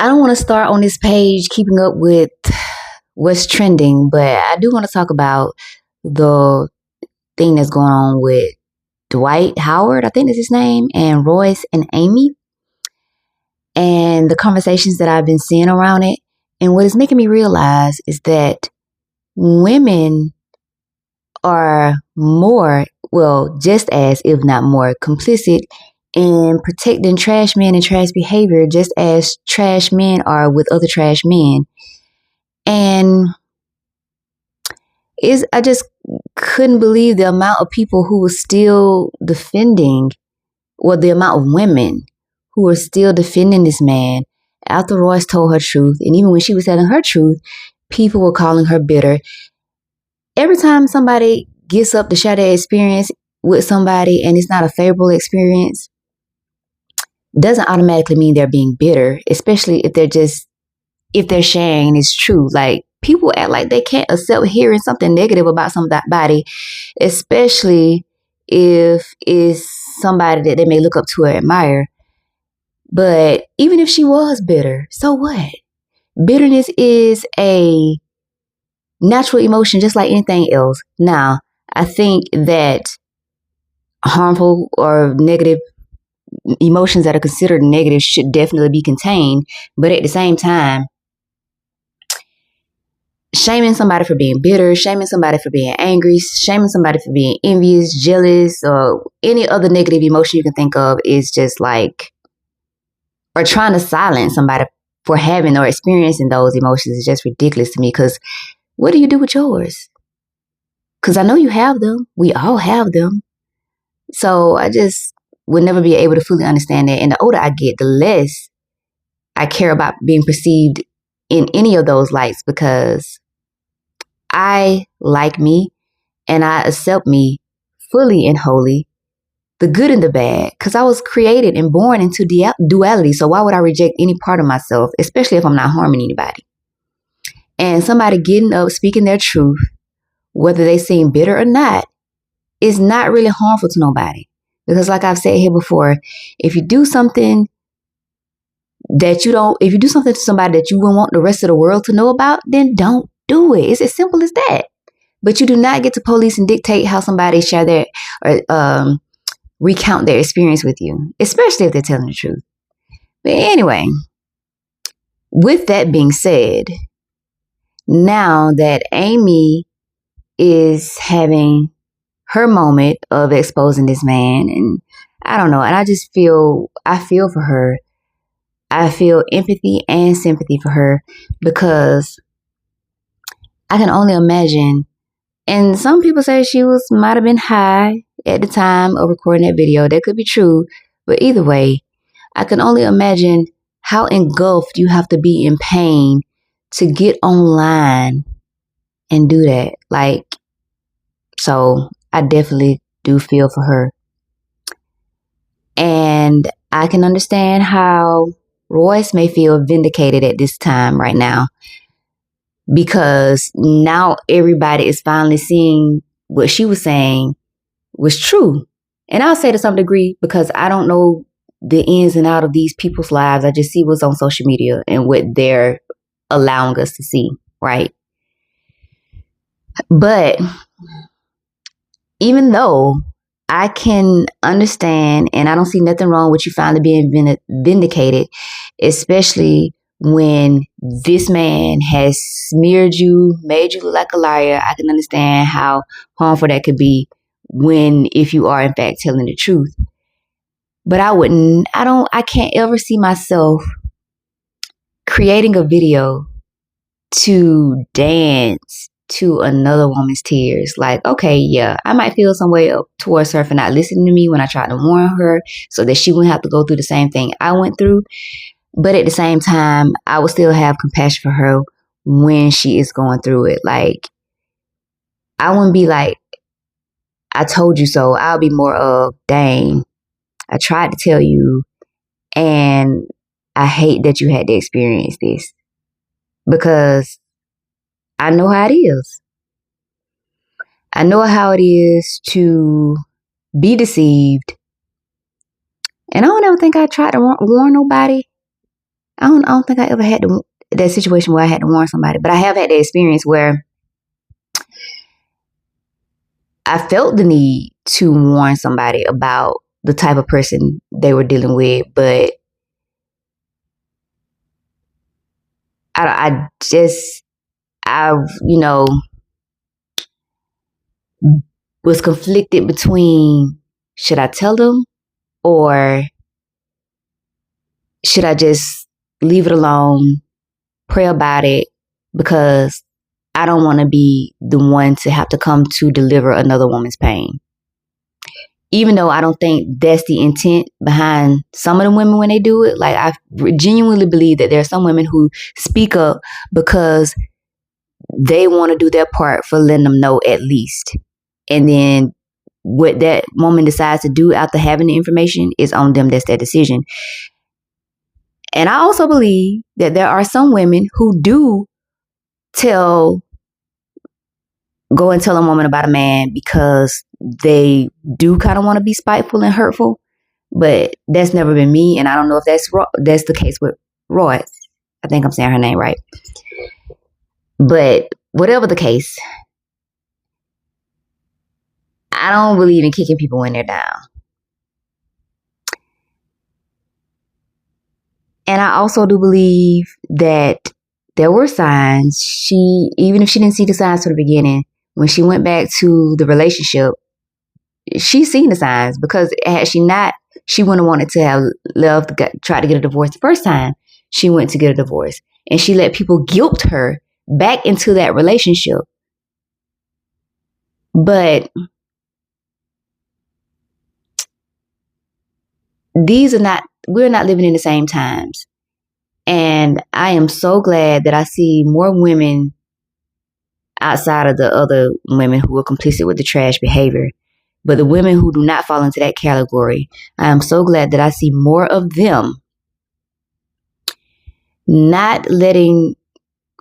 I don't want to start on this page keeping up with what's trending, but I do want to talk about the thing that's going on with Dwight Howard, I think is his name, and Royce and Amy, and the conversations that I've been seeing around it. And what is making me realize is that women are more, well, just as, if not more, complicit in protecting trash men and trash behavior, just as trash men are with other trash men. And I just couldn't believe the amount of people who were still defending, or the amount of women who were still defending this man after Royce told her truth. And even when she was telling her truth, people were calling her bitter. Every time somebody gets up to share their experience with somebody and it's not a favorable experience, doesn't automatically mean they're being bitter, especially if they're sharing and it's true. Like, people act like they can't accept hearing something negative about somebody, especially if it's somebody that they may look up to or admire. But even if she was bitter, so what? Bitterness is a natural emotion just like anything else. Now, I think that harmful or negative emotions that are considered negative should definitely be contained. But at the same time, shaming somebody for being bitter, shaming somebody for being angry, shaming somebody for being envious, jealous, or any other negative emotion you can think of is just like, or trying to silence somebody for having or experiencing those emotions is just ridiculous to me. Because what do you do with yours? Because I know you have them. We all have them. So I just would never be able to fully understand that. And the older I get, the less I care about being perceived in any of those lights, because I like me and I accept me fully and wholly, the good and the bad, because I was created and born into duality. So why would I reject any part of myself, especially if I'm not harming anybody? And somebody getting up, speaking their truth, whether they seem bitter or not, is not really harmful to nobody. Because like I've said here before, if you do something to somebody that you wouldn't want the rest of the world to know about, then don't do it. It's as simple as that. But you do not get to police and dictate how somebody share their or recount their experience with you, especially if they're telling the truth. But anyway, with that being said, now that Amy is having her moment of exposing this man, and I don't know, and I feel for her. I feel empathy and sympathy for her, because I can only imagine, and some people say she might have been high at the time of recording that video. That could be true, but either way, I can only imagine how engulfed you have to be in pain to get online and do that. Like, so I definitely do feel for her. And I can understand how Royce may feel vindicated at this time right now, because now everybody is finally seeing what she was saying was true. And I'll say to some degree, because I don't know the ins and outs of these people's lives. I just see what's on social media and what they're allowing us to see, right? But even though I can understand, and I don't see nothing wrong with you finally being vindicated, especially when this man has smeared you, made you look like a liar. I can understand how harmful that could be if you are in fact telling the truth. But I can't ever see myself creating a video to dance to another woman's tears. Like, okay, yeah, I might feel some way up towards her for not listening to me when I tried to warn her so that she wouldn't have to go through the same thing I went through. But at the same time, I would still have compassion for her when she is going through it. Like, I wouldn't be like, I told you so. I'll be more of, dang, I tried to tell you, and I hate that you had to experience this, because I know how it is. I know how it is to be deceived. And I don't ever think I tried to warn nobody. I don't think I ever had that situation where I had to warn somebody, but I have had the experience where I felt the need to warn somebody about the type of person they were dealing with, but I just, you know, was conflicted between should I tell them or should I just leave it alone, pray about it, because I don't want to be the one to have to come to deliver another woman's pain. Even though I don't think that's the intent behind some of the women when they do it. Like, I genuinely believe that there are some women who speak up because they want to do their part for letting them know at least. And then what that woman decides to do after having the information is on them. That's their decision. And I also believe that there are some women who do go and tell a woman about a man because they do kind of want to be spiteful and hurtful. But that's never been me, and I don't know if that's the case with Roy. I think I'm saying her name right. But whatever the case, I don't believe in kicking people when they're down. And I also do believe that there were signs. Even if she didn't see the signs from the beginning, when she went back to the relationship, she's seen the signs, because had she not, she wouldn't have wanted to have tried to get a divorce the first time she went to get a divorce. And she let people guilt her back into that relationship. But we're not living in the same times. And I am so glad that I see more women outside of the other women who are complicit with the trash behavior. But the women who do not fall into that category, I am so glad that I see more of them not letting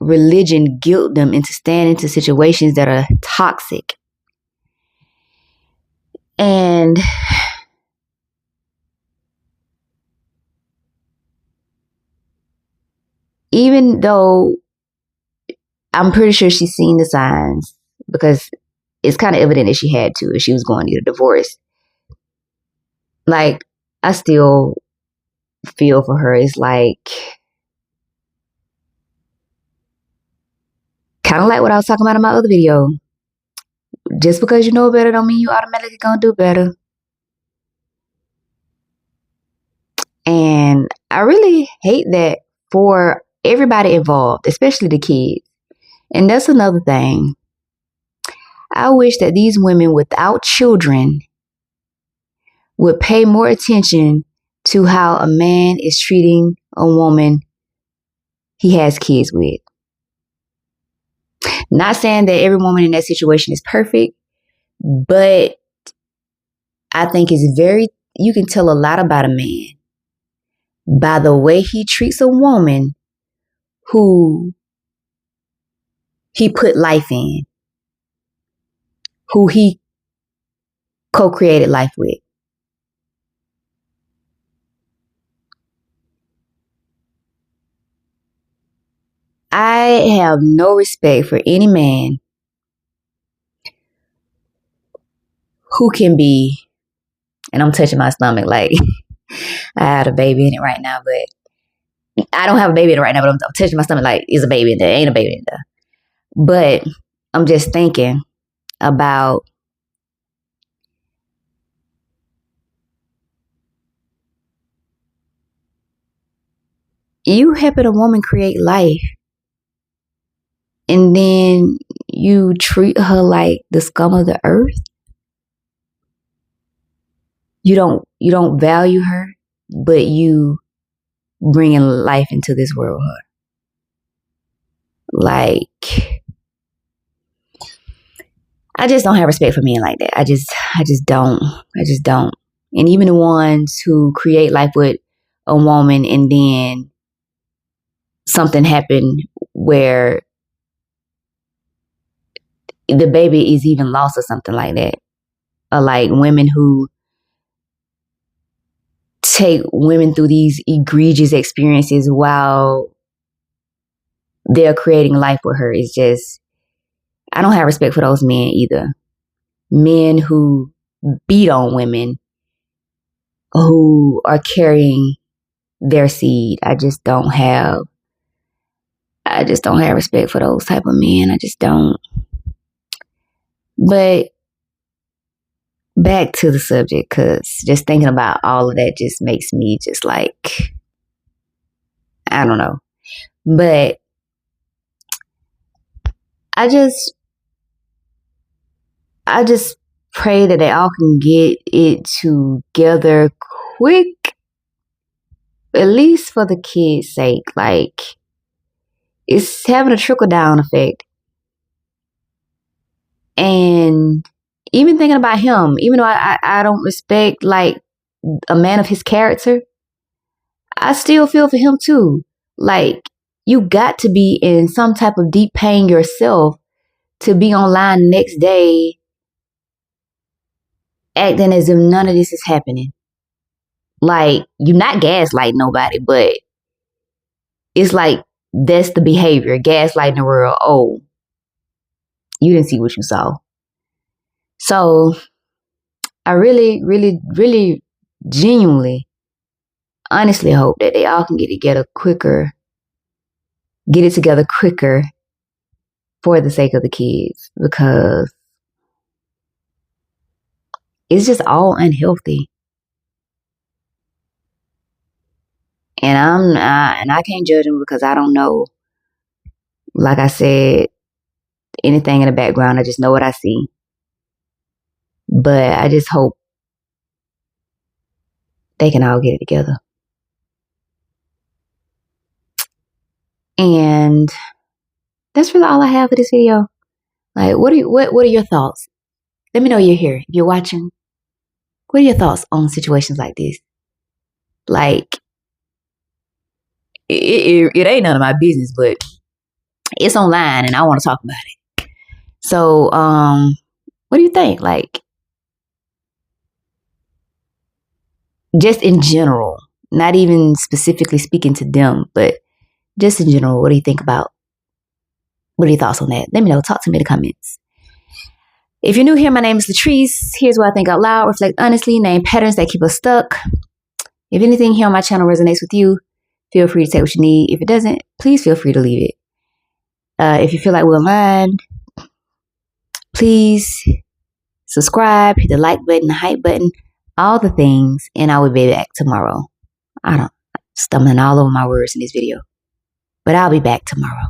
religion guilt them into staying into situations that are toxic. And even though I'm pretty sure she's seen the signs, because it's kind of evident that she had to if she was going to get a divorce. Like, I still feel for her. It's like, kind of like what I was talking about in my other video. Just because you know better don't mean you automatically gonna do better. And I really hate that for everybody involved, especially the kids. And that's another thing. I wish that these women without children would pay more attention to how a man is treating a woman he has kids with. Not saying that every woman in that situation is perfect, but I think you can tell a lot about a man by the way he treats a woman who he put life in, who he co-created life with. I have no respect for any man who can be, and I'm touching my stomach like I had a baby in it right now, but I don't have a baby in it right now, but I'm touching my stomach like it's a baby in there. Ain't a baby in there. But I'm just thinking about you helping a woman create life, and then you treat her like the scum of the earth. You don't value her, but you bringing life into this world. Like, I just don't have respect for men like that. I just don't. I just don't. And even the ones who create life with a woman and then something happened where the baby is even lost or something like that. Or like women who take women through these egregious experiences while they're creating life with her. It's just, I don't have respect for those men either. Men who beat on women, who are carrying their seed. I just don't have respect for those type of men. I just don't. But back to the subject, because just thinking about all of that just makes me just like, I don't know. But I just pray that they all can get it together quick, at least for the kids' sake. Like, it's having a trickle down effect. And even thinking about him, even though I don't respect like a man of his character, I still feel for him too. Like, you got to be in some type of deep pain yourself to be online next day acting as if none of this is happening. Like, you're not gaslighting nobody, but it's like that's the behavior. Gaslighting the world. Oh, you didn't see what you saw. So I really, really, really genuinely, honestly hope that they all can get it together quicker for the sake of the kids, because it's just all unhealthy. And I can't judge them because I don't know. Like I said, anything in the background, I just know what I see. But I just hope they can all get it together. And that's really all I have for this video. Like, what are your thoughts? Let me know you're here. If you're watching, what are your thoughts on situations like this? Like, it ain't none of my business, but it's online and I want to talk about it. So, what do you think? Like, just in general, not even specifically speaking to them, but just in general, what do you think about? What are your thoughts on that? Let me know. Talk to me in the comments. If you're new here, my name is Latrice. Here's what I think out loud. Reflect honestly. Name patterns that keep us stuck. If anything here on my channel resonates with you, feel free to take what you need. If it doesn't, please feel free to leave it. If you feel like we're aligned, please subscribe, hit the like button, the hype button, all the things, and I will be back tomorrow. Stumbling all over my words in this video, but I'll be back tomorrow.